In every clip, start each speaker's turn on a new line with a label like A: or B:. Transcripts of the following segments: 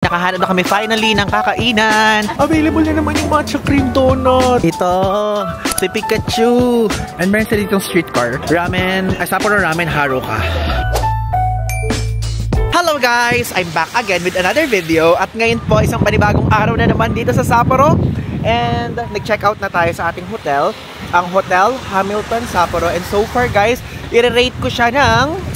A: Nakahanap na kami finally ng kakainan. Available na naman yung matcha cream donut. Ito, si Pikachu. And meron sa ditong streetcar. Ramen, Sapporo Ramen Haruka. Hello guys! I'm back again with another video. At ngayon po, isang panibagong araw na naman dito sa Sapporo. And nag-check out na tayo sa ating hotel. Ang Hotel Hamilton Sapporo. And so far guys, i-rate ko siya ng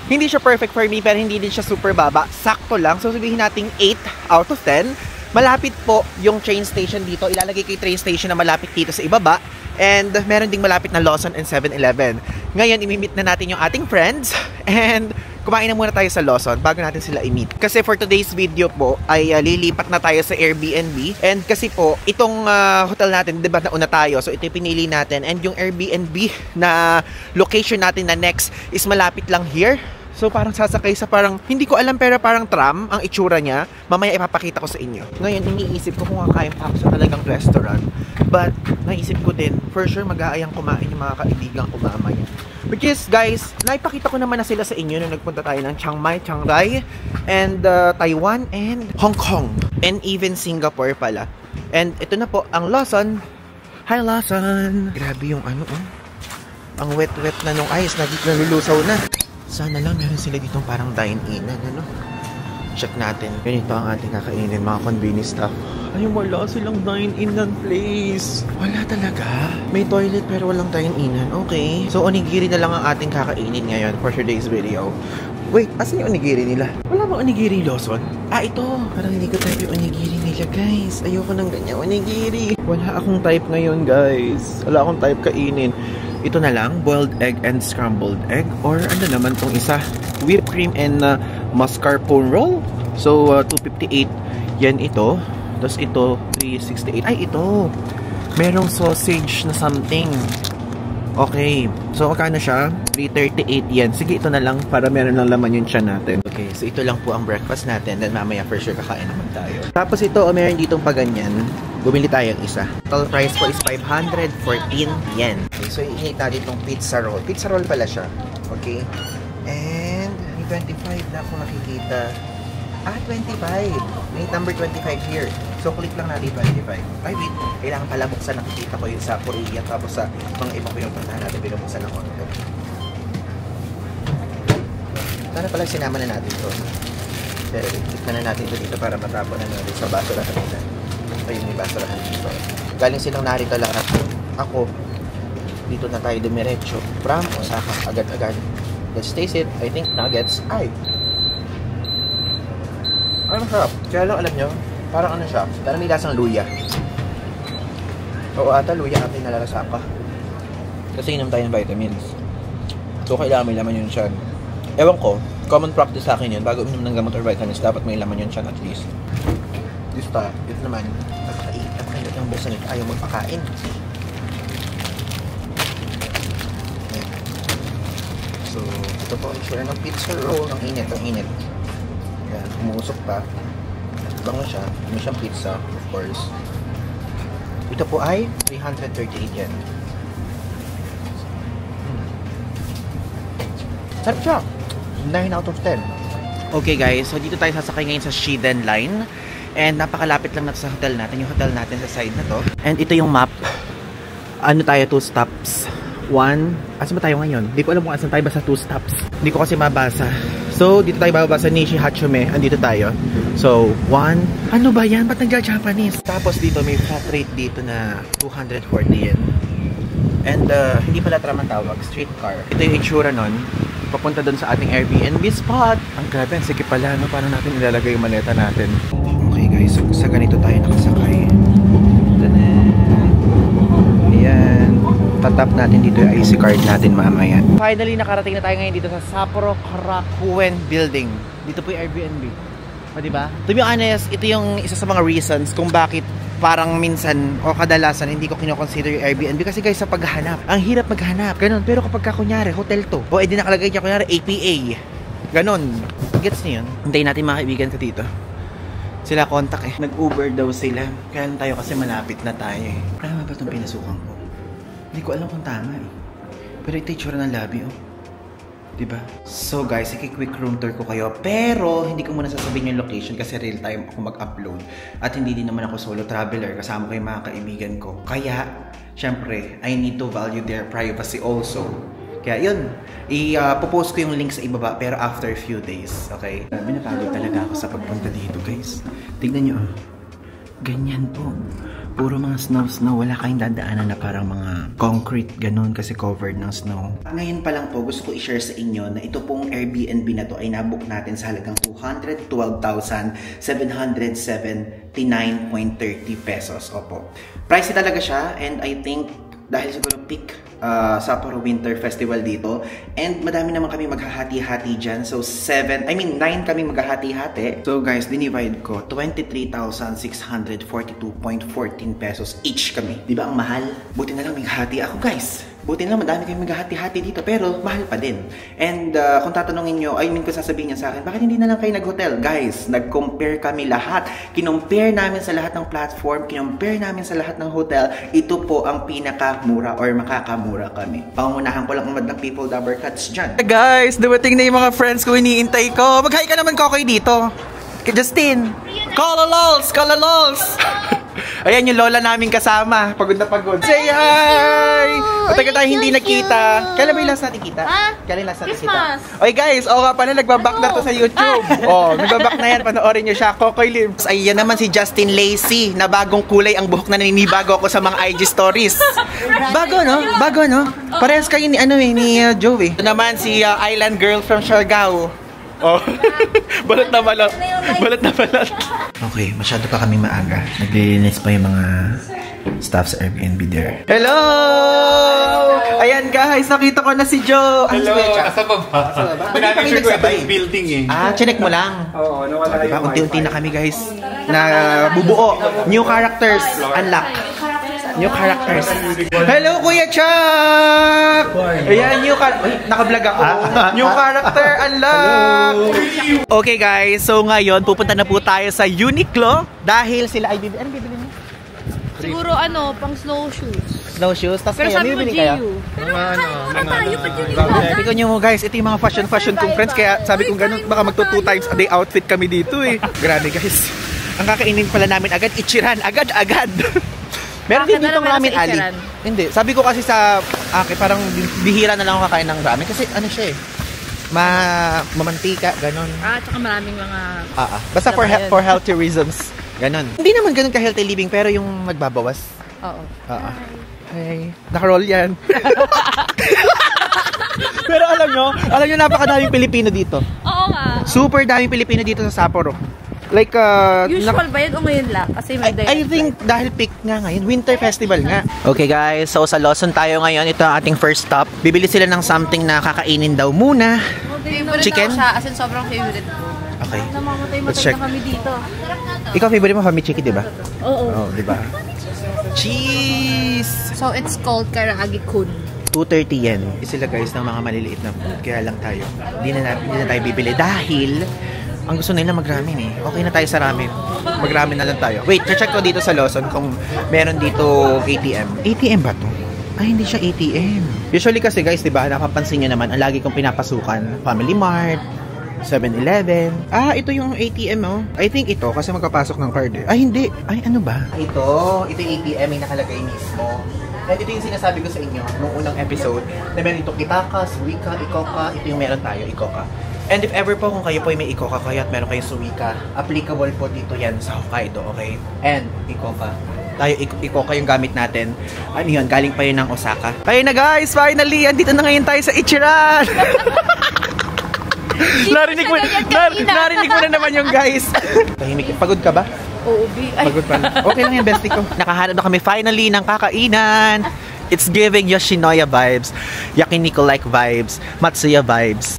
A: hindi siya perfect for me, pero hindi din siya super baba. Sakto lang. So sabihin natin 8 out of 10. Malapit po yung train station dito. Ilalagay ko yung train station na malapit dito sa ibaba. And meron ding malapit na Lawson and 7-Eleven. Ngayon, imimit na natin yung ating friends. And kumain na muna tayo sa Lawson bago natin sila i-meet. Kasi for today's video po, ay lilipat na tayo sa Airbnb. And kasi po, itong hotel natin, diba nauna tayo? So ito yung pinili natin. And yung Airbnb na location natin na next is malapit lang here. So parang sasakay sa parang, hindi ko alam pero parang tram ang itsura niya. Mamaya ipapakita ko sa inyo. Ngayon, iniisip ko kung kakain pa ako sa talagang restaurant. But, naisip ko din, for sure mag-aayang kumain yung mga kaibigan ko mamaya. Which is, guys, naipakita ko naman na sila sa inyo nung nagpunta tayo ng Chiang Mai, Chiang Rai, and Taiwan, and Hong Kong. And even Singapore pala. And ito na po, ang Lawson. Hi Lawson! Grabe yung ano, oh. Ang wet-wet na nung ice, nalulusaw na. Sana lang meron sila ditong parang dine-in, ano? Check natin. Ganito ang ating kakainin, mga convenience stuff. Ay, wala silang dine-in ng place. Wala talaga. May toilet pero walang dine-in. Okay. So, onigiri na lang ang ating kakainin ngayon for today's video. Wait, asan yung onigiri nila? Wala bang onigiri, Lawson? Ah, ito. Parang hindi ko type yung onigiri nila, guys. Ayoko ng ganyan onigiri. Wala akong type ngayon, guys. Wala akong type kainin. Ito na lang, boiled egg and scrambled egg. Or ano naman tong isa? Whipped cream and mascarpone roll. So, 258 yan ito. Tapos ito, 368. Ay, ito. Merong sausage na something. Okay. So, magkano siya? 338 yan. Sige, ito na lang para meron lang laman yung tiyan natin. Okay, so ito lang po ang breakfast natin. Then mamaya for sure kakain naman tayo. Tapos ito, meron ditong paganyan. Bumili tayo ng isa. Total price po is 514 yen. Okay, so i-hit natin itong pizza roll. Pizza roll pala siya. Okay. And may 25 na akong nakikita. Ah, 25. May number 25 here. So click lang natin 25. Ay wait, kailangan pala buksan. Nakikita ko yun sa Korea. Tapos sa mga ibang pinupuntahan natin, binubuksan ng konti. Sana pala sinama na natin ito. Pero tikman na natin ito dito para matapon na natin sa basurahan nila. Ayun, may basurahan dito. Galing silang narito lahat. Ako, dito na tayo dumiretso. From Osaka, agad-agad. Let's taste it. I think nuggets. Ay! Ay, masarap. Kaya lang alam nyo, parang ano siya, parang may lasang luya. Oo ata, luya natin nalarasaka. Kasi inom tayo ng vitamins. So, kailangan may laman yun siya. Ewan ko, common practice sa akin yun. Bago inom ng gamot or vitamins, dapat may laman yun siya at least. Ito naman, napakainit ng busa nito. Ayaw magpakain. So, ito po, itsura ng pizza roll. Ang init, ang init. Yan, umusok pa. Bango siya. May siyang pizza, of course. Ito po ay 338 yen. Sarap siya. 9 out of 10. Okay guys, so dito tayo sasakay ngayon sa Shiden Line. And napakalapit lang natin sa hotel natin. Yung hotel natin sa side na to. And ito yung map. Ano tayo, 2 stops. 1. Asan ba tayo ngayon? Hindi ko alam kung asan tayo, basta 2 stops. Hindi ko kasi mabasa. So, dito tayo bababa sa Nishi Hachume. Andito tayo. So, 1. Ano ba yan? Ba't nagja-Japanese? Tapos dito may flat rate dito na 240 yen. And hindi pala tram ang tawag. Streetcar. Ito yung itsura nun. Papunta dun sa ating Airbnb spot. Ang grabe, ang sige pala, no? Paano natin ilalagay yung maleta natin? Okay guys, so sa ganito tayo nakasakay. Ayan. Tatap natin dito yung IC card natin mamaya. Finally, nakarating na tayo ngayon dito sa Sapporo Korakuen Building. Dito po yung Airbnb. O, diba? To be honest, ito yung isa sa mga reasons kung bakit parang minsan o kadalasan hindi ko kinoconsider yung Airbnb. Kasi guys, sa paghahanap, ang hirap maghanap. Ganon. Pero kapag kunyari, hotel to. O, edi nakalagay niya kunyari APA. Ganon. Gets niyo yun? Hintayin natin mga kaibigan sa dito. Sila contact eh. Nag-Uber daw sila. Kaya lang tayo kasi malapit na tayo eh. Tama ba itong pinasukan ko? Hindi ko alam kung tama eh. Pero ito yung tsura ng lobby oh. Diba? So guys, quick room tour ko kayo. Pero, hindi ko muna sasabihin yung location kasi real time ako mag-upload. At hindi din naman ako solo traveler. Kasama ko yung mga kaibigan ko. Kaya, syempre, I need to value their privacy also. Kaya yun, ipopost ko yung link sa ibaba pero after a few days. Okay? Binapagod talaga ako sa pagpunta dito guys. Tignan nyo. Ganyan po. Puro mga snow. Wala kayong dadaanan na parang mga concrete, ganun, kasi covered ng snow. Ngayon pa lang po, gusto ko i-share sa inyo na ito pong Airbnb na to ay nabook natin sa halagang 212,779.30 pesos. Opo. Pricey talaga siya and I think dahil siguro peak Sapporo Winter Festival dito. And madami naman kami maghahati-hati dyan. So 9 kami maghahati-hati. So guys, dinivide ko 23,642.14 pesos each kami. Diba ang mahal? Buti na lang maghahati ako guys. Buti na lang madami kami maghahati-hati dito pero mahal pa din. And kung tatanungin nyo, kung sasabihin niya sa akin, bakit hindi na lang kayo nag-hotel? Guys, nag-compare kami lahat. Kinompare namin sa lahat ng platform, kinompare namin sa lahat ng hotel. Ito po ang pinakamura or makakamura kami. Pangunahan ko lang ang madlang people dabber cuts dyan. Hey guys, dumating na yung mga friends ko, iniintay ko. Mag-hi ka naman Kokoy dito. Kay Justin. Kololols! Ayan yung lola namin kasama. Pagod na pagod. Say hi! Matagal tayo hindi nakita. Kailan ba yung last natin kita? Kailan yung last natin kita? Oy guys, nga pala, nagbabak na to sa YouTube. Nagbabak na yan. Panoorin nyo siya. Kokoy Limbs. Ay, yan naman si Justin Lacey na bagong kulay ang buhok na naninibago ako sa mga IG stories. Bago, no? Parehas kayo ni Joey. Ito naman si Island Girl from Siargao. Balot na balot. Okay, masyado pa kami maaga. Naglilinis pa yung mga staff sa Airbnb there. Hello! Ayan guys, nakita ko na si Joe.
B: Hello, asa ba ba? Pinag-sure ko ito yung building eh.
A: Chinek mo lang.
B: Oo, nawala yung
A: unti-unti na kami guys. Na bubuo. New characters. Unlock. New characters. Hello, Kuya Chuck! Ayan, naka-vlog ako. New character, unlock! Okay guys, so ngayon, pupunta na po tayo sa Uniqlo dahil sila ay bibili. Anong bibili mo?
C: Siguro pang snowshoes.
A: Snowshoes? Tapos
C: pero
A: kaya,
C: sabi mo
A: bibili kayo?
C: tayo, pag Uniqlo.
A: Tingnan nyo mo guys, ito yung mga fashion kong friends. Kaya sabi ko ganun, baka magto 2 times a day outfit kami dito eh. Grabe guys. Ang kakainin pala namin agad, Ichiran. Agad. Meron din dito ramen alley. Hindi. Sabi ko kasi sa parang bihira na lang ako kakain ng ramen. Kasi siya eh. Mamantika, ganon.
C: Tsaka maraming mga...
A: Basta for healthy reasons. Ganon. Hindi naman ganon ka-healthy living, pero yung magbabawas.
C: Oo.
A: Hey, naka-roll yan. Pero alam nyo, napakadaming Pilipino dito.
C: Oo nga.
A: Super daming Pilipino dito sa Sapporo. Like,
C: usual ba yun o ngayon lang? Kasi may
A: I think dahil peak nga ngayon, Winter Festival nga. Okay guys, so sa Lawson tayo ngayon. Ito ang ating first stop. Bibili sila ng something na kakainin daw muna. Chicken?
C: Siya, as in sobrang favorite ko.
A: Okay.
C: Namamatay na kami dito.
A: Ikaw favorite mo family chicken, diba?
C: Oo.
A: Diba? Cheese!
C: So it's called Karaage Kun.
A: 230 yen. Sila guys ng mga maliliit na food. Kaya lang tayo. Hindi na tayo bibili dahil ang gusto nila mag-ramen eh. Okay na tayo sa ramen. Mag-ramen na lang tayo. Wait, check ko dito sa Lawson kung meron dito ATM. ATM ba to? Ay, hindi siya ATM. Usually kasi guys, diba, napapansin nyo naman, ang lagi kong pinapasukan, Family Mart, 7-Eleven. Ito yung ATM I think ito kasi magpapasok ng card eh. Ay, hindi. Ay, ano ba? Ito yung ATM yung nakalagay mismo. And ito yung sinasabi ko sa inyo nung unang episode na meron itong Itaca, Suica, Ikoka. Ito yung meron tayo, Ikoka. And if ever po kung kayo po may Ikoka kayo at meron kayong Suica, applicable po dito yan sa Hokkaido, okay? And Ikoka. Tayo, Ikoka yung gamit natin. Ano yun? Galing pa yun ng Osaka. Kaya na guys, finally! Andito na ngayon tayo sa Ichiran! Narinig mo na naman yung guys. Tahimik. Pagod ka ba?
C: Oo,
A: pagod pa. Okay lang yan, bestie ko. Nakahanap na kami finally ng kakainan. It's giving Yoshinoya vibes, Yakiniku-like vibes, Matsuya vibes.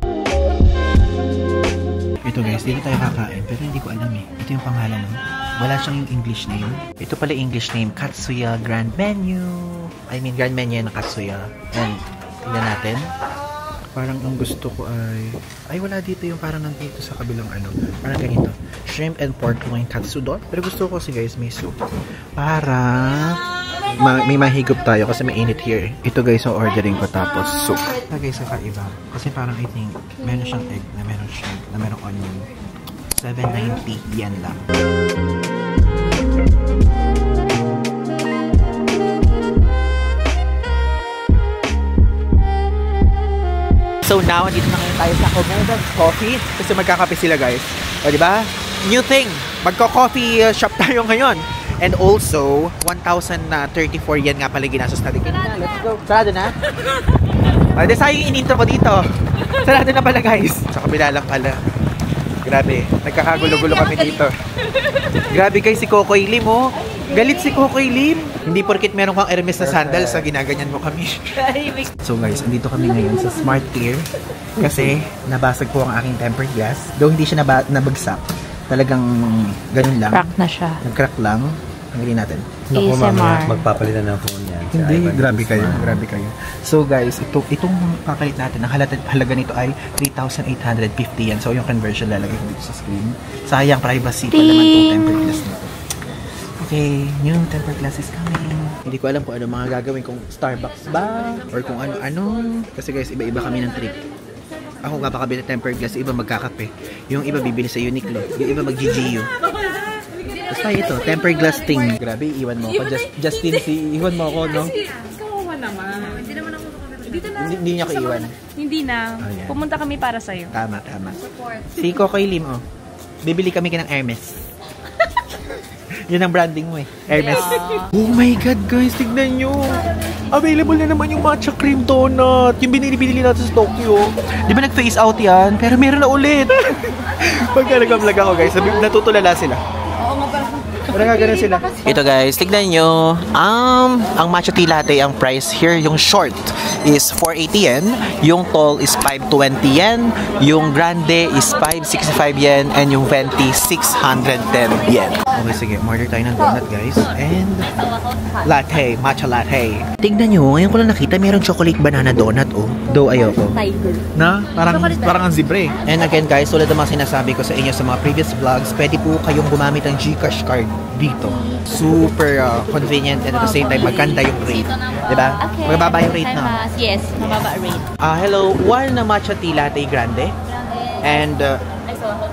A: Ito guys, dito tayo kakain pero hindi ko alam eh. Ito yung pangalan wala siyang yung English name. Ito pala English name, Katsuya Grand Menu. Grand Menu na Katsuya. And tingnan natin. Parang ang gusto ko ay wala dito yung parang nandito sa kabilang parang ganito. Shrimp and pork loin katsudon. Pero gusto ko kasi guys may soup. Para may mahigop tayo kasi may init here. Ito guys, so ordering ko tapos soup. Guys, kakaiba. Kasi parang I think, meron siyang egg, na meron shrimp, na meron onion. 790 yen lang. So now, dito na ngayon tayo sa Komoda's Coffee kasi magkakape sila guys. O diba? New thing! Magko-coffee shop tayo ngayon. And also, 1,034 yen nga pala ginastos natin. Let's go! Sarado na? Pwede sayang in-intro ko dito. Sarado na pala guys. Sa kabila lang pala. Grabe, nagkakagulo-gulo kami dito. Grabe guys, si Kokoy Lim oh. Galit si Kokoy Lim. Hindi porkit meron kang Hermes na sandals sa ginaganyan mo kami. So guys, andito kami ngayon sa Smart Tier kasi nabasag po ang aking tempered glass. Though hindi siya nabagsak. Talagang ganun lang.
C: Crack na siya.
A: Nag-crack lang. Tanggalin natin.
B: Naku, mamaya magpapalitan ng phone yan.
A: Hindi, grabe kayo. Grabe kayo. So guys, itong papalit natin, ang halaga nito ay 3,850 yan. So yung conversion lalagay ko dito sa screen. Sayang, privacy pa naman itong tempered glass nito. Okay, new tempered glass is coming. Hindi ko alam kung ano mga gagawin, kung Starbucks ba or kung ano-ano. Kasi guys, iba-iba kami ng trip. Ako kapakabili ng tempered glass, iba magkakape. Yung iba bibili sa Uniqlo, yung iba mag-GGU. Basta ito, tempered glass thing. Grabe, iwan mo ako. Justin, iwan mo ako, no?
C: Kawawa naman. Hindi naman ako dito na.
A: Hindi niya ko iwan.
C: Hindi na.
A: Oh, yeah.
C: Pumunta kami para sa'yo.
A: Tama. Si Kokoy Lim, oh. Bibili kami ka ng Hermes. Yun ang branding mo eh. Hermes. Yeah. Oh my God, guys. Tignan nyo. Available na naman yung matcha cream donut. Yung binili natin sa Tokyo. Di ba nag-phase out yan? Pero meron na ulit. Pagka nag-vlog ako, guys, natutulala sila. Ganun sila. Ito guys, tignan nyo. Ang matcha tea latte, ang price here, yung short is 480 yen. Yung tall is 520 yen. Yung grande is 565 yen. And yung venti, 610 yen. Okay, sige. Order tayo ng donut guys. And latte, matcha latte. Tignan nyo, ngayon ko lang nakita, mayroong chocolate banana donut oh. Though ayoko. Na? Parang ang zebra eh. And again guys, tulad ng mga sinasabi ko sa inyo sa mga previous vlogs, pwede po kayong gumamit ng GCash card dito. Super convenient and at the same time maganda yung rate. Diba?
C: Okay.
A: Mababa yung rate na.
C: Yes, mababa rate.
A: Hello, one matcha tea latte grande. And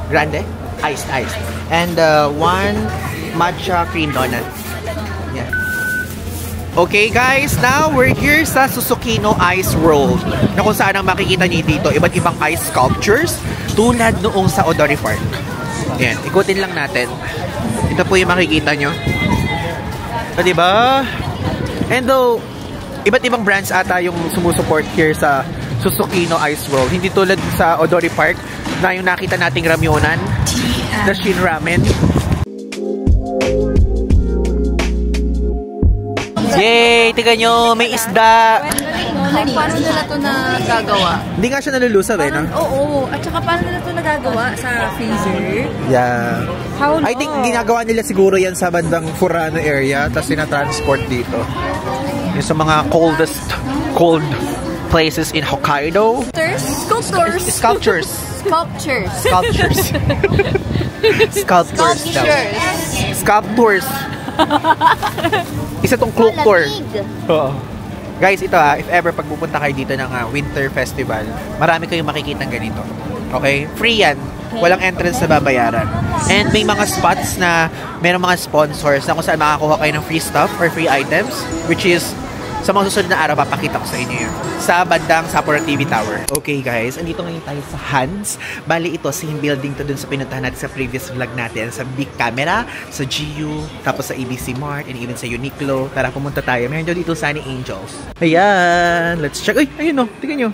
A: grande? Iced. And one matcha cream donut. Yeah. Okay guys, now we're here sa Susukino Ice World. Na kung saan ang makikita niyo dito, iba't ibang ice sculptures tulad noong sa Odori Park. Yan, ikutin lang natin. Ito po yung makikita nyo. So, diba? And though, iba't ibang brands ata yung sumusuport here sa Susukino Ice World. Hindi tulad sa Odori Park na yung nakita nating ramyonan, the Shin Ramen. Yay! Tignan nyo, may isda!
C: Like, paano nila ito nagagawa?
A: Hindi nga siya nalulusaw eh, no?
C: Oo. At saka paano nila ito nagagawa sa freezer?
A: Yeah.
C: How long?
A: I think ginagawa nila siguro yan sa bandang Furano area, tapos sinatransport dito. Yung sa mga cold places in Hokkaido. Sculptures. Isa tong cloak tour. Oo. Guys, ito if ever pagpupunta kayo dito ng winter festival, marami kayong makikita ng ganito. Okay? Free yan. Walang entrance na babayaran. And may mga spots na mayroong mga sponsors na kung saan makakuha kayo ng free stuff or free items, which is sa mga susunod na araw, papakita ko sa inyo yun. Sa bandang Sapporo TV Tower. Okay guys, andito ngayon tayo sa Hans. Bali ito, same building to dun sa pinuntahan natin sa previous vlog natin. Sa Big Camera, sa GU, tapos sa ABC Mart, and even sa Uniqlo. Tara, pumunta tayo. Meron dito Sunny Angels. Ayan, let's check. Ay, ayun o, tingnan nyo.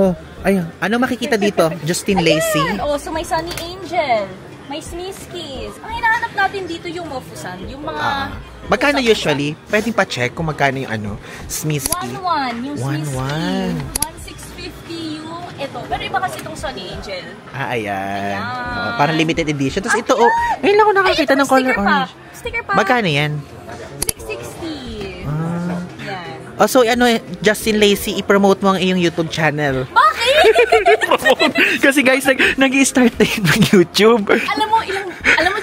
A: Oh, ayun. Ano makikita dito? Justin Lacey.
D: Oh, so may Sunny Angel. May Sneezkies. Ang hinahanap natin dito yung Mofusan. Yung mga...
A: magkano usually? Pwedeng pa-check kung magkano yung ano? Sneezky.
D: 1-1. Yung Sneezky.
A: 1-1.
D: 1,650 yung ito. Pero iba kasi itong Sunny Angel.
A: Ayan. Parang limited edition. Tapos ito, ngayon lang ako nakakita ng color orange.
D: Sticker pa.
A: Magkano yan?
D: 660. Yan.
A: Oh, so Justin Lacey, i-promote mo ang iyong YouTube channel.
D: Bakit?
A: Kasi guys, nag-i-start na yun ng YouTube.
D: Alam mo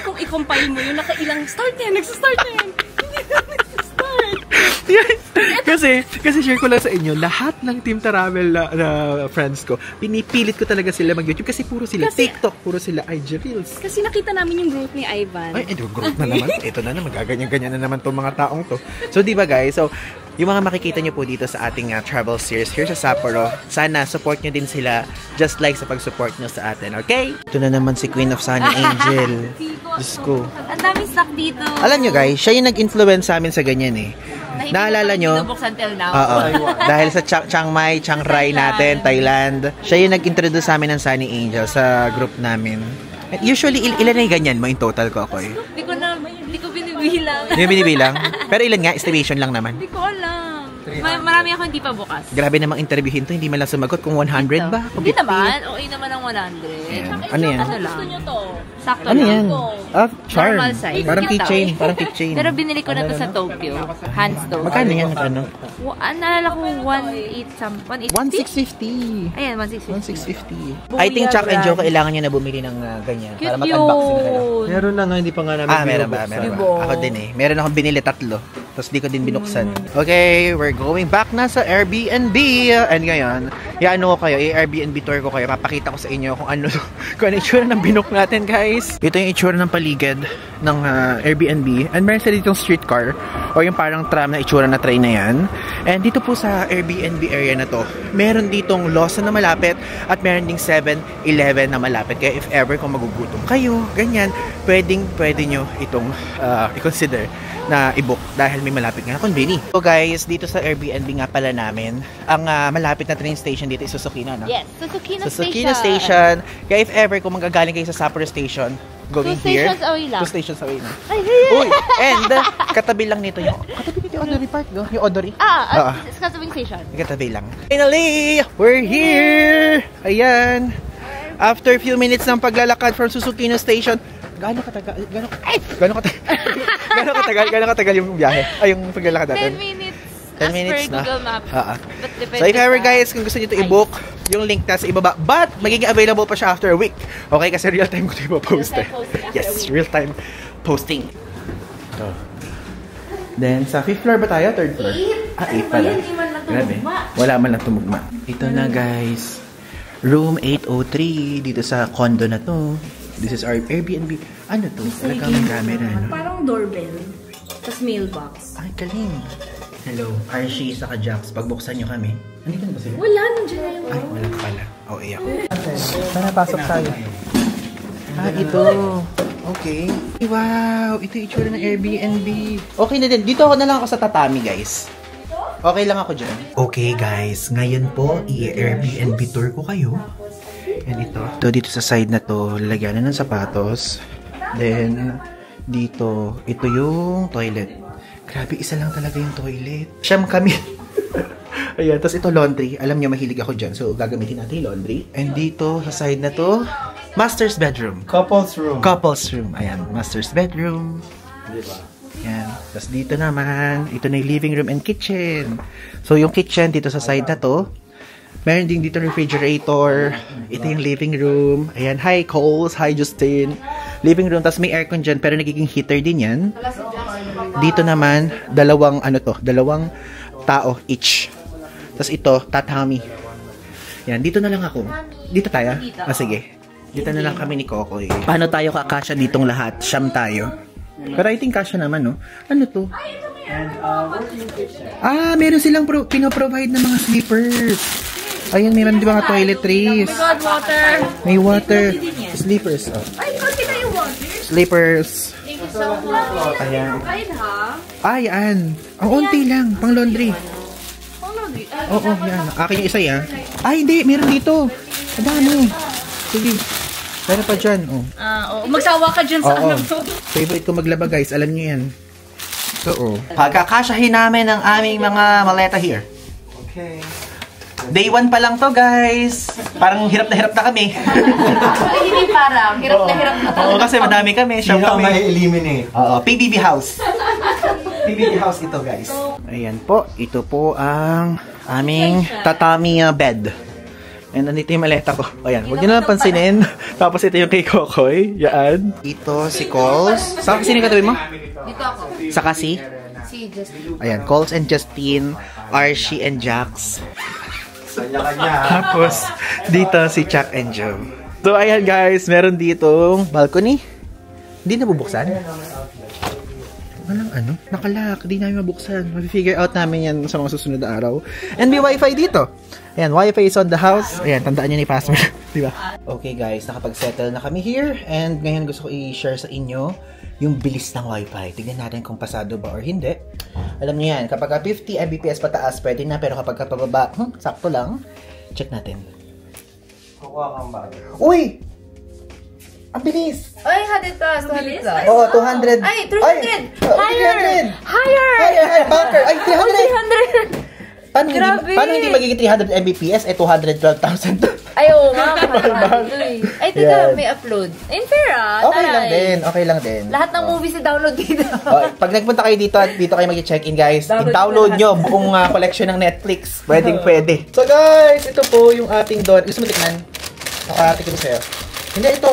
D: kung i-compile mo yun, naka-ilang start na yan, nagsistart na yan. Hindi na nagsistart.
A: Yes. Kasi share ko lang sa inyo, lahat ng Team Travel na friends ko, pinipilit ko talaga sila mag-YouTube kasi puro sila TikTok, puro sila IG Reels.
C: Kasi nakita namin yung group ni Ivan.
A: Ay, ito group na naman. Ito na naman, gaganyan-ganyan na naman tong mga taong to. So, di ba guys? So, yung mga makikita nyo po dito sa ating travel series here sa Sapporo, sana support nyo din sila just like sa pag-support nyo sa atin, okay? Ito na naman si Queen of Sunny Angel. Diyos ko.
C: Ang daming stock dito.
A: Alam nyo guys, siya yung nag-influence sa amin sa ganyan eh. Naalala nyo?
C: Until now.
A: Oo. Dahil sa Chiang Mai, Chiang Rai natin, Thailand. Siya yung nag-introduce sa amin ng Sunny Angel sa group namin. Usually, ilan na yung ganyan mo in total ko, Koy?
C: Hindi ko binibilang.
A: Hindi binibilang? Pero ilan nga? Estimation lang naman.
C: Hindi ko alam. Marami ako hindi pa bukas.
A: Grabe namang interviewin to, hindi man lang sumagot kung 100 ba?
C: Hindi naman. Okay naman ang 100.
A: Ayan. Ano yan?
C: Ano lang? Gusto nyo to? Sakto
A: Ano
C: lang.
A: yan? Ah, charm.
C: Normal size.
A: Parang keychain. Parang keychain.
C: Pero binili ko na to sa Tokyo. Hands Tokyo.
A: Magkano yan? Ano?
C: Naalala ko 1,850.
A: 1,650.
C: Ayan, 1,650.
A: 1,650. I think Chuck and Joe, kailangan nyo na bumili ng ganyan.
C: Cute
A: para mag-unboxing na kayo.
C: yun.
B: Meron na nga, hindi pa nga namin
A: Meron ba?
B: binubuksan.
A: Meron ba? Ako din eh. Meron akong binili 3. Tapos di ko din binuksan. Okay, we're going back na sa Airbnb. And ngayon, ano ko kayo, Airbnb tour ko kayo. Papakita ko sa inyo kung ano yung itsura ng binook natin, guys. Ito yung itsura ng paligid ng Airbnb. And meron sila ditong streetcar o yung parang tram na itsura na train na yan. And dito po sa Airbnb area na to, meron ditong Lawson na malapit at meron ding 7-Eleven na malapit. Kaya if ever kung magugutom kayo, ganyan, pwede nyo itong i-consider na i-book dahil may malapit nga conveni. So guys, dito sa Airbnb nga pala namin, ang malapit na train station dito is Susukino, no?
C: Yes,
A: Susukino Station. Kaya if ever kung manggagaling kayo sa Sapporo Station, going
C: 2
A: here.
C: stations away lang.
A: 2 stations away na.
C: Ay,
A: Uy! And katabi lang nito yung Odori Park, no? Yung Odori.
C: it's kasabing station.
A: Katabi lang. Finally, we're here! Ayan. After a few minutes ng paglalakad from Susukino Station, Gano'ng katagal yung biyahe? Ay, yung paglalakad natin?
C: 10 minutes.
A: 10 minutes
C: per
A: na.
C: Google Maps. But
A: So if ever guys, kung gusto nyo ito i-book, yung link nasa ibaba. But, magiging available pa siya after a week. Okay? Kasi real time ko ito ipopost eh. Yes, real time posting. So. Then, sa 5th floor ba tayo? 3rd floor? 8 pala. Grabe. Wala man lang tumugma. Ito na guys. Room 803 dito sa condo na to. This is our Airbnb. Ano to? Talagang may camera, no?
C: Parang doorbell. Tapos mailbox.
A: Ay, galing. Hello, Archie sa Jax. Pagbuksan nyo kami. Andito na ba sila?
C: Wala, nandiyan na yung...
A: Ay, wala pala. Oh, iyak. Sana pasok tayo. Ito. Okay. Wow, ito yung itsura ng Airbnb. Okay na din. Dito ako na lang ako sa tatami, guys. Okay lang ako dyan. Okay, guys. Ngayon po, i-Airbnb tour ko kayo. And ito. Dito sa side na to, lalagyan na ng sapatos. Then, dito, ito yung toilet. Grabe, isa lang talaga yung toilet. Siyam kami. Ayan, tapos ito laundry. Alam nyo, mahilig ako dyan. So, gagamitin natin yung laundry. And dito, sa side na to, master's bedroom.
B: Couples room.
A: Couples room. Ayan, master's bedroom.
B: Diba?
A: Ayan. Tapos dito naman, ito na yung living room and kitchen. So, yung kitchen dito sa side na to, meron din dito refrigerator. Ito yung living room. Ayan, hi Coles, hi Justin. Living room, tapos may aircon dyan, pero nagiging heater din yan. Dito naman, dalawang tao each. Tapos ito, tatami. Yan, dito na lang ako. Dito tayo? Sige. Dito na lang kami ni Kokoy. Paano tayo kakasya ditong lahat? Siyam tayo. Pero I think kasya naman, no? Ano to? Meron silang pinoprovide ng mga sleepers. Ayan, meron di ba nga toiletries?
C: water.
A: May water. Sleepers.
C: Ay, konti na yung water.
A: Sleepers.
C: Thank you so much.
A: Ayan.
C: Kain ha?
A: Yan. Ang unti lang. Pang laundry.
C: Pang laundry.
A: Oo, yan. Akin yung isa yan. Hindi. Meron dito. Ang dami. Sige. Meron pa dyan.
C: Magsawa ka dyan sa ano to.
A: Favorite ko maglaba, guys. Alam nyo yan. So, pagkakasyahin namin ang aming mga maleta here.
B: Okay.
A: Day 1 pa lang to, guys. Parang hirap na kami.
C: Hindi parang. Hirap na hirap na.
A: Oo, kasi madami kami.
B: Hindi ako may-eliminate.
A: PBB house. PBB house ito, guys. Ayan po. Ito po ang aming tatami bed. And nandito yung maleta ko. Ayan, huwag nyo na pansinin. Tapos ito yung kay Kokoy. Yan. Ito si Coles. Saan kasi yung katabi mo?
C: Dito ako.
A: Sa kasi?
C: Si Justin.
A: Ayan, Coles and Justine, Archie and Jax. Tapos, dito si Chuck and Joe. So, ayan guys, meron ditong balcony. Hindi nabubuksan? Walang ano? Nakalak. Hindi namin mabuksan. Mag-figure out namin yan sa mga susunod na araw. And may wifi dito. Ayan, wifi is on the house. Ayan, tandaan nyo na yung password. Diba? Okay guys, nakapag-settle na kami here. And ngayon gusto ko i-share sa inyo yung bilis ng wifi. Tignan natin kung pasado ba or hindi. Alam niyo yan, kapag 50 Mbps pataas, pwede na. Pero kapag pababa, sakto lang. Check natin.
B: Kukuha kang bago.
A: Uy! Ang bilis!
C: Ay, 100 plus. 200 plus.
A: Oo, 200.
C: Ay, 300! Higher!
A: 300!
C: Higher!
A: Higher! Bunker! Ay, 300!
C: 300!
A: Paano hindi magiging 300 Mbps? Eh, 212,000 to.
C: Ay, oo nga. Ay, teka,
A: Yan.
C: may upload. In fair
A: Okay lang din. Okay lang din.
C: Lahat ng movies i-download dito.
A: Pag nagpunta kayo dito at dito kayo mag-check-in guys,
C: Download
A: i-download
C: ko
A: nyo buong collection ng Netflix. Pwede. So guys, ito po yung ating doon. Gusto mo tikman? Nakatikim sa'yo. Hindi, ito.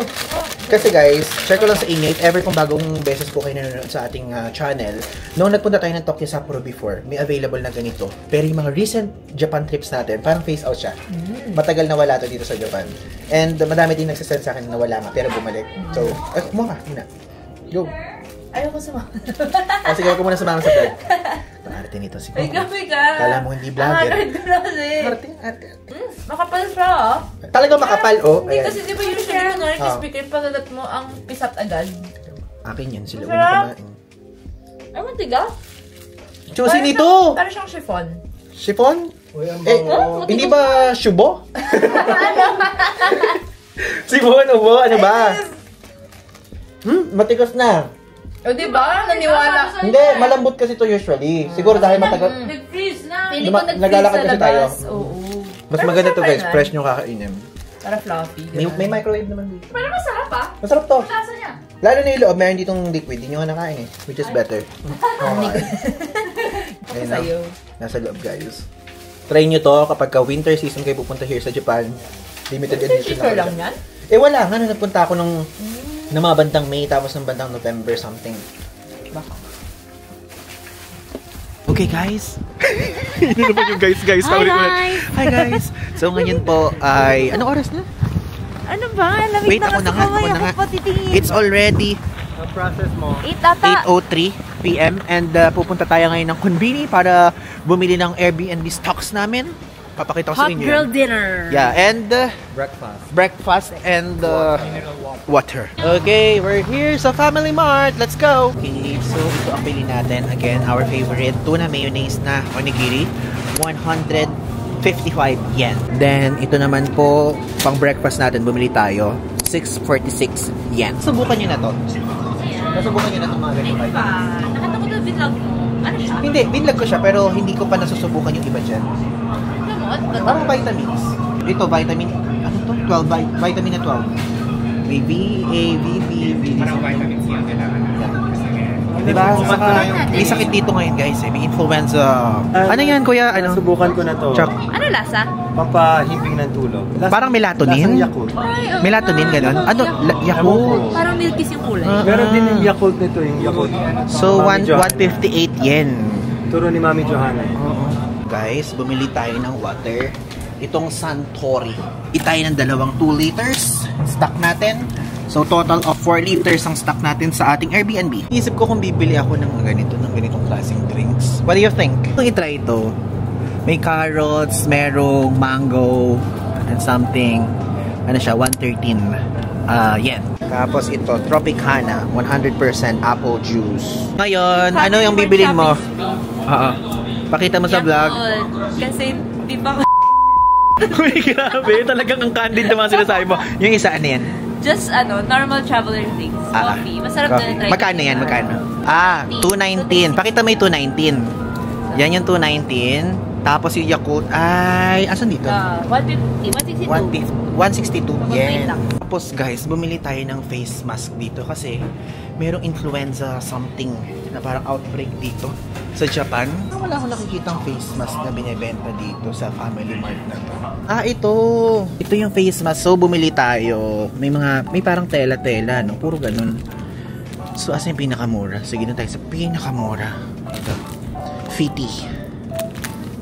A: Kasi guys, share ko lang sa inyo, if ever kung bagong beses po kayo nanonood sa ating channel, noong nagpunta tayo ng Tokyo Sapporo before, may available na ganito. Pero yung mga recent Japan trips natin, parang face out siya. Matagal na wala to dito sa Japan. And madami din nagsasend sa akin na wala nga, pero bumalik. So, kumuha ka, muna. Go.
C: Ayoko sumama.
A: Sige, ako muna sumama sa vlog. Arte nito si
C: Ay,
A: Coco.
C: gabi ka.
A: Kala mo hindi vlogger.
C: Arte. Makapal siya, ah.
A: Talaga makapal, oh.
C: Hindi
A: Ayan.
C: kasi di ba usually kunwari speaker, pagalat mo ang pisat agad.
A: Akin yan, sila
C: Sarap.
A: una kumain.
C: Ay, mantiga.
A: Choosy nito!
C: Para siyang chiffon.
A: Chiffon? Hindi ba shubo? Sibon, ubo, ano ba? Matigas na.
C: O, di ba? Naniwala.
A: Hindi, malambot kasi to usually. Siguro dahil matagal.
C: Nag-freeze na.
A: Naglalakad kasi tayo.
C: Oo.
A: Mas
C: Pero
A: maganda to
C: masarap
A: guys,
C: naman.
A: fresh nyo kakainin.
C: Para fluffy.
A: May microwave naman dito.
C: Pero masarap, ah.
A: Masarap to.
C: Lasa niya.
A: Lalo na yung loob, meron ditong liquid. Hindi nyo nga nakain eh. Which is better. Ayun na.
C: Sa'yo.
A: Nasa loob guys. Try nyo to kapag winter season kayo pupunta here sa Japan. Limited edition
C: Cheaper lang yan?
A: Eh wala nga, nagpunta ako nung na mga bandang May tapos ng bandang November something. Baka. Okay guys. Hindi naman yung guys.
C: Hi guys!
A: Hi guys. So ngayon po ay, anong oras na?
C: Ano ba? Lamig
A: Wait,
C: na
A: ako
C: kasi
A: na nga.
C: kamay. Ako pa titingin.
A: It's already
B: process mo.
C: 8 ata.
A: 8:03 PM and pupunta tayo ngayon ng Konbini para bumili ng Airbnb stocks namin. Papakita ko sa
C: Hot
A: inyo.
C: girl
A: yan.
C: dinner.
A: Yeah, and
B: Breakfast.
A: and water. Okay, we're here sa Family Mart. Let's go. Okay, so ito ang bili natin. Again, our favorite tuna mayonnaise na onigiri. 155 yen. Then, ito naman po, pang breakfast natin, bumili tayo. 646 yen. Subukan nyo na to. Nasubukan nyo na itong mga ganito.
C: Nakita ko na vlog mo. Ano siya?
A: Hindi, binlog ko siya pero hindi ko pa nasusubukan yung iba dyan.
C: Alam mo, ano ba?
A: Parang vitamins. Ito, vitamin, ano to? 12, vitamin na 12. May B, A, B, B, B.
B: Parang vitamins yan kailangan.
A: Diba? Saka, may sakit dito ngayon guys eh. May influenza. Ano yan kuya? Ano?
B: Subukan ko na to.
A: Chuck.
C: Ano lasa?
B: Pampahimbing ng tulog.
A: Parang melatonin?
B: Lasang Yakult.
A: Melatonin, gano'n? Ano? Yakult?
C: Parang milkis yung kulay.
B: Meron din yung Yakult nito, yung Yakult.
A: So,
B: Mami Johanna.
A: 158 yen.
B: Turo ni Mami Johanna.
A: Guys, bumili tayo ng water. Itong Suntory. Itay ng 2 liters. Stock natin. So, total of 4 liters ang stock natin sa ating Airbnb. Isip ko kung bibili ako ng ganitong klaseng drinks. What do you think? Kung itry ito, may carrots, merong mango, and something. Ano siya? 113 yen. Tapos ito, Tropicana, 100% apple juice. Ngayon, ano yung bibilin mo? Pakita mo sa vlog.
C: Kasi, di ba
A: Uy, grabe. Talagang ang candid naman sinasabi mo. Yung isa, ano yan?
C: just normal traveler things. Coffee. Masarap
A: Coffee.
C: na try.
A: Magkano yan? Magkano? 219. Pakita mo yung 219. Yan yung 219. Tapos yung Yakult ay, asan dito?
C: 150, 162.
A: 162
C: Wait
A: yen.
C: lang.
A: Tapos guys, bumili tayo ng face mask dito kasi merong influenza something na parang outbreak dito sa Japan. Wala akong nakikitang face mask na binebenta dito sa Family Mart na to. Ito. Ito yung face mask. So, bumili tayo. May parang tela-tela, no? Puro ganun. So, asa yung pinakamura? Sige na tayo sa pinakamura. Ito. Fiti.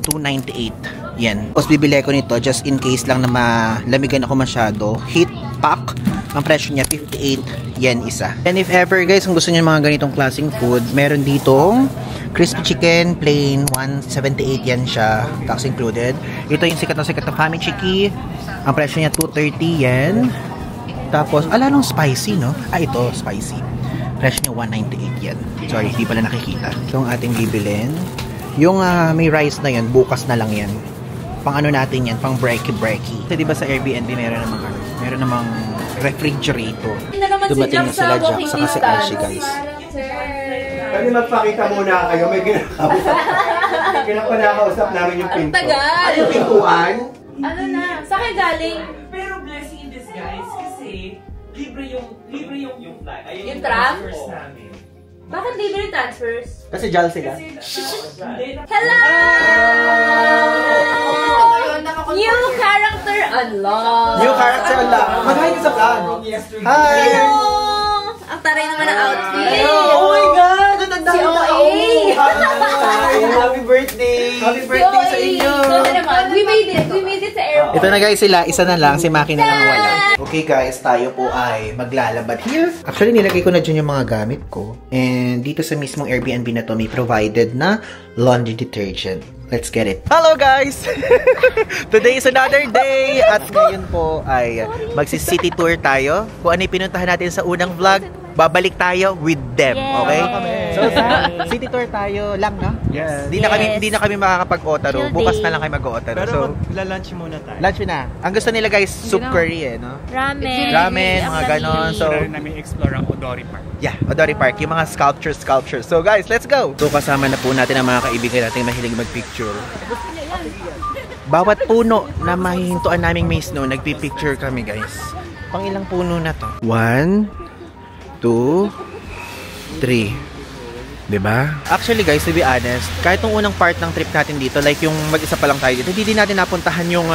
A: 298. Yan. Tapos bibili ko nito just in case lang na malamigan ako masyado. Heat pack. Ang presyo niya 58 yen isa. And if ever guys, kung gusto niyo mga ganitong klaseng food, meron ditong crispy chicken, plain 178 yen siya, tax included. Ito yung sikat na Fami Chiki. Ang presyo niya 230 yen. Tapos, ala nung spicy, no? Ito, spicy. Presyo niya 198 yen. Sorry, hindi pala nakikita. Ito ang ating bibilin. Yung may rice na yan, bukas na lang yan. Pang ano natin yan, pang breaky-breaky. Kasi diba sa Airbnb meron namang refrigerator. Dumating na sila Jack, saka si Archie guys.
E: Pwede magpakita muna kayo, may ginakausap. Kinakausap namin yung pinto.
C: Tagal!
E: Yung pintuan?
C: Ano na? Sa akin galing?
F: Pero blessing in disguise kasi libre yung flight. Ayun
C: Yung tram?
F: transfers namin.
C: Bakit libre transfers?
A: Kasi Jal sila.
C: Hello! New character unlocked!
A: New character lang. Mag-hi ka sa vlog. Hi!
C: Hello! Ang taray naman ang outfit!
A: Oh my God! Ang
C: Si OA!
A: Happy birthday! Happy birthday sa inyo!
C: Ito naman, we made it sa airport.
A: Ito na guys sila, isa na lang, si Maki na lang wala. Okay guys, tayo po ay maglalabad here. Actually, nilagay ko na dyan yung mga gamit ko. And dito sa mismong Airbnb na to, may provided na laundry detergent. Let's get it. Hello guys! Today is another day! At ngayon po ay magsi-city tour tayo. Kung ano yung pinuntahan natin sa unang vlog, babalik tayo with them, okay? So, city tour tayo lang, no?
B: Yes.
A: Hindi na kami makakapag-otaro. Bukas na lang kayo mag-otaro.
B: Pero
A: So,
B: magla-lunch muna tayo.
A: lunch na. Ang gusto nila guys, soup curry mga ganon. So,
B: So, namin explore ang Odori Park.
A: yeah, Odori Park, yung mga sculptures. So guys, let's go! So kasama na po natin ang mga kaibigan natin mahilig mag-picture. Bawat puno na mahihintuan naming may snow, nagpipicture kami guys. Pang ilang puno na to? 1, 2, 3. Diba? Actually guys, to be honest, kahit nung unang part ng trip natin dito, like yung mag-isa pa lang tayo dito, hindi natin napuntahan yung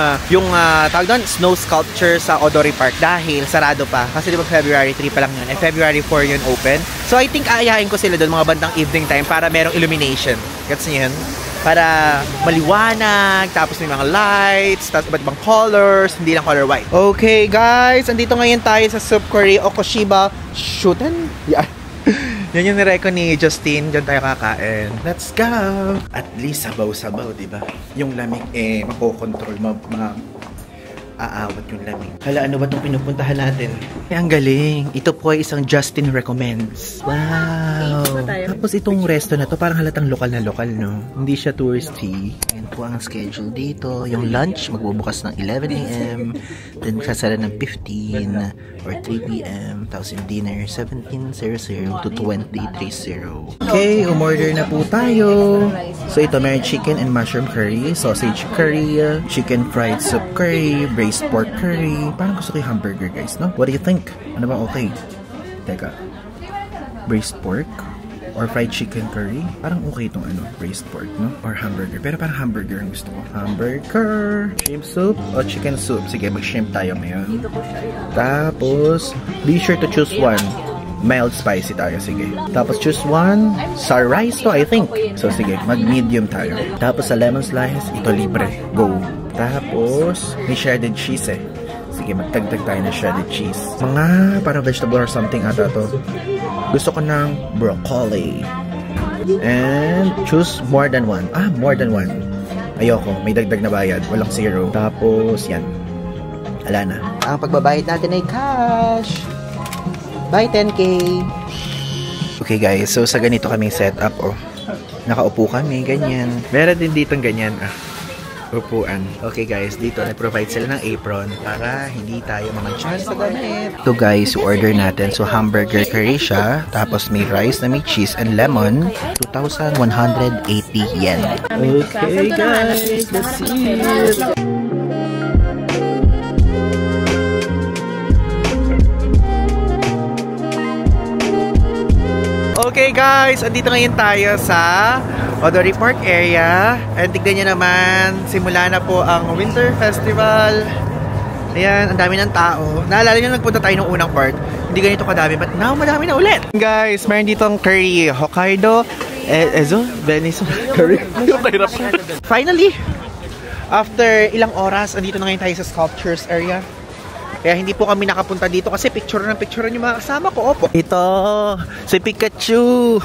A: tawag doon, snow sculpture sa Odori Park dahil sarado pa. Kasi diba February 3 pa lang yun, February 4 yun open. So I think aayahin ko sila doon mga bandang evening time para merong illumination. Gets niyo yun? Para maliwanag, tapos may mga lights, tapos iba't ibang colors, hindi lang color white. Okay guys, andito ngayon tayo sa Soup Curry Okoshiba Shuten. Yeah. Yan yung nireko ni Justin. Diyan tayo kakain. Let's go! At least sabaw-sabaw, diba? Yung lamig, makokontrol. Aawat yung lamig. Hala, ano ba itong pinupuntahan natin? Ang galing. Ito po ay isang Justin recommends. Wow! Tapos itong resto na to, parang halatang lokal na lokal, no? Hindi siya touristy. Yan po ang schedule dito. Yung lunch, magbubukas ng 11 a.m. Then, sasara ng 15 or 3 p.m. Tapos yung dinner, 17:00 to 20:30. Okay, umorder na po tayo. So, ito, meron chicken and mushroom curry, sausage curry, chicken fried soup curry, braised pork curry. Parang gusto ko yung hamburger, guys, no? What do you think? Ano ba okay? Teka. Braised pork or fried chicken curry? Parang okay itong braised pork, no? Or hamburger. Pero parang hamburger ang gusto ko. Hamburger, shrimp soup, o chicken soup. Sige, mag-shrimp tayo ngayon. Tapos, be sure to choose one. Mild spicy tayo, sige. Tapos choose one. Sa rice to, I think. So, sige, mag-medium tayo. Tapos sa lemon slice, ito libre. Go. Tapos, may shredded cheese Sige, magtagdag tayo ng shredded cheese. Mga parang vegetable or something ata to. Gusto ko ng broccoli. And choose more than one. More than one. Ayoko, may dagdag na bayad. Walang zero. Tapos, yan. Ala na. Ang pagbabayad natin ay cash. Bye, 10K! Okay guys, so sa ganito kaming setup, nakaupo kami, ganyan. Meron din ditong ganyan, upuan. Okay guys, dito nag-provide sila ng apron para hindi tayo mamantsahan sa damit. Ito guys, order natin. So hamburger curry siya, tapos may rice na may cheese and lemon, 2,180 yen. Okay guys, let's see it! Okay guys, andito ngayon tayo sa Odori Park area. And tignan nyo naman, simula na po ang Winter Festival. Ayan, ang dami ng tao. Naalala nyo, nagpunta tayo ng unang part. Hindi ganito kadami, but now madami na ulit. Guys, meron ditong curry Hokkaido, Ezo, Venice curry. Finally, after ilang oras, andito na ngayon tayo sa sculptures area. Kaya hindi po kami nakapunta dito kasi picture yung mga kasama ko. Opo. Ito, si Pikachu.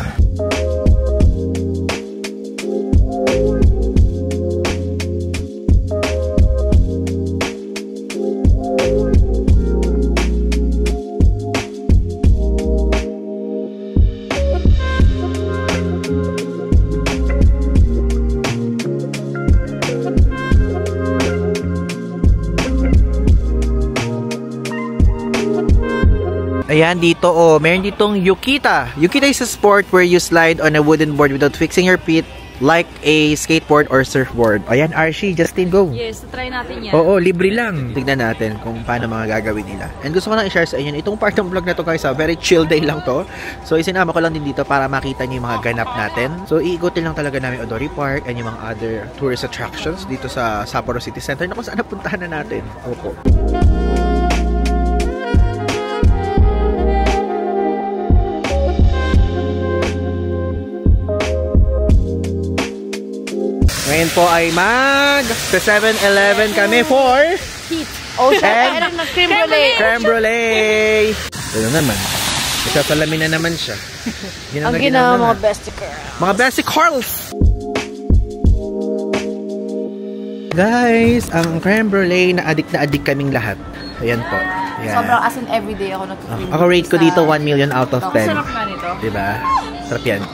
A: Ayan, dito meron ditong Yukita. Yukita is a sport where you slide on a wooden board without fixing your feet like a skateboard or surfboard. Ayan, Archie, Justin, go.
D: Yes, try natin yan.
A: Oo, libre lang. Tignan natin kung paano mga gagawin nila. And gusto ko lang i-share sa inyo, itong part ng vlog na to guys, very chill day lang to. So, isinama ko lang din dito para makita niyo yung mga ganap natin. So, iikutin lang talaga namin Odori Park and yung mga other tourist attractions dito sa Sapporo City Center na kung saan napuntahan na natin. Opo. Ngayon po ay sa 7-Eleven kami for creme brulee. Ito naman. Isasalamin na naman siya.
C: Ang ginawa mga bestie girl.
A: Mga bestie Carls! Guys, ang creme brulee na addict kaming lahat. Ayan po. Ayan.
C: Sobrang as in everyday ako nagtutuloy.
A: Ako rate ko dito 1 million out of 10.
D: Sarap nga nito.
A: Diba? Sarap yan.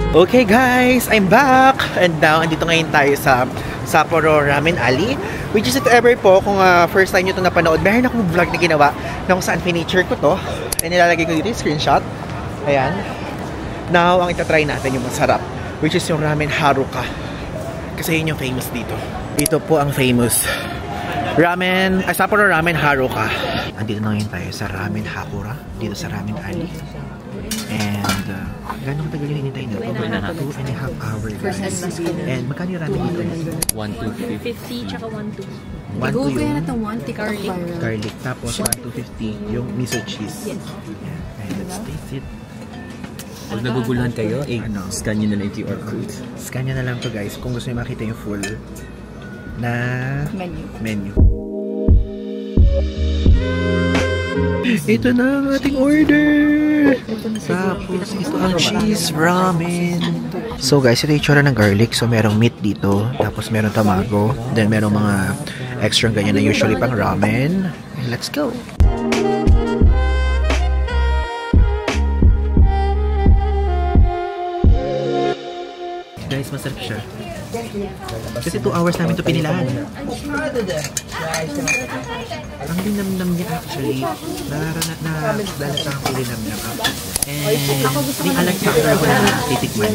A: Okay guys, I'm back! And now, andito ngayon tayo sa Sapporo Ramen Alley. Which is if ever po, kung first time nyo ito napanood, meron akong vlog na ginawa na kung saan finiture ko to. And nilalagay ko dito yung screenshot. Ayan. Now, ang itatry natin yung masarap. Which is yung Ramen Haruka. Kasi yun yung famous dito. Ito po ang famous Sapporo Ramen Haruka. Andito na ngayon tayo sa Ramen Hakura. Dito sa Ramen Alley. And gano'ng katagal yung hinintay na? 2.5 hours. And magkano yung ramen dito?
D: 1,250 tsaka 1,2.
A: 1
C: Go
A: to
C: kaya
A: yung
C: na itong one TikTok viral.
A: garlic. Tapos 1,250 yung miso cheese. Yes. And let's taste it.
G: Pag naguguluhan kayo, scan nyo na lang yung QR code.
A: Scan nyo na lang to guys kung gusto nyo makita yung full na menu. Ito na ang ating order! Tapos ito ang cheese ramen. So guys, ito yung itsura ng garlic. So merong meat dito. Tapos merong tamago. Then merong mga extra ganyan na usually pang ramen. And let's go! Guys, masarap siya. Kasi 2 hours namin ito pinilahan. Ang linamnam niya actually. Nalalata ako linamnam actually. And may alat factor ako na titikman.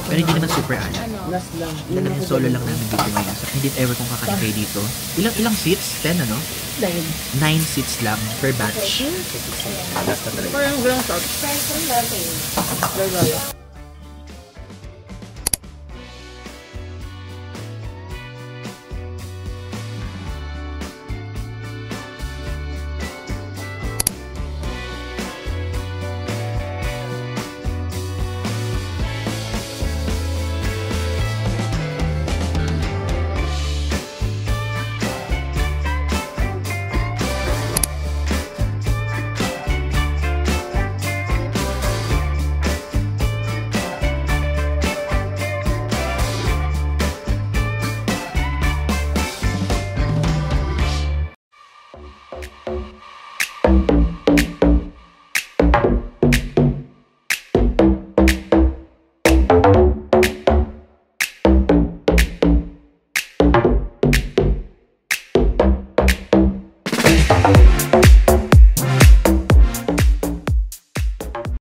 A: Pero hindi naman super alat. Talagang solo lang namin dito ngayon. So, hindi ever kung kakain kayo dito. Ilang seats? 10 ano? 9 seats lang per batch. Basta talaga.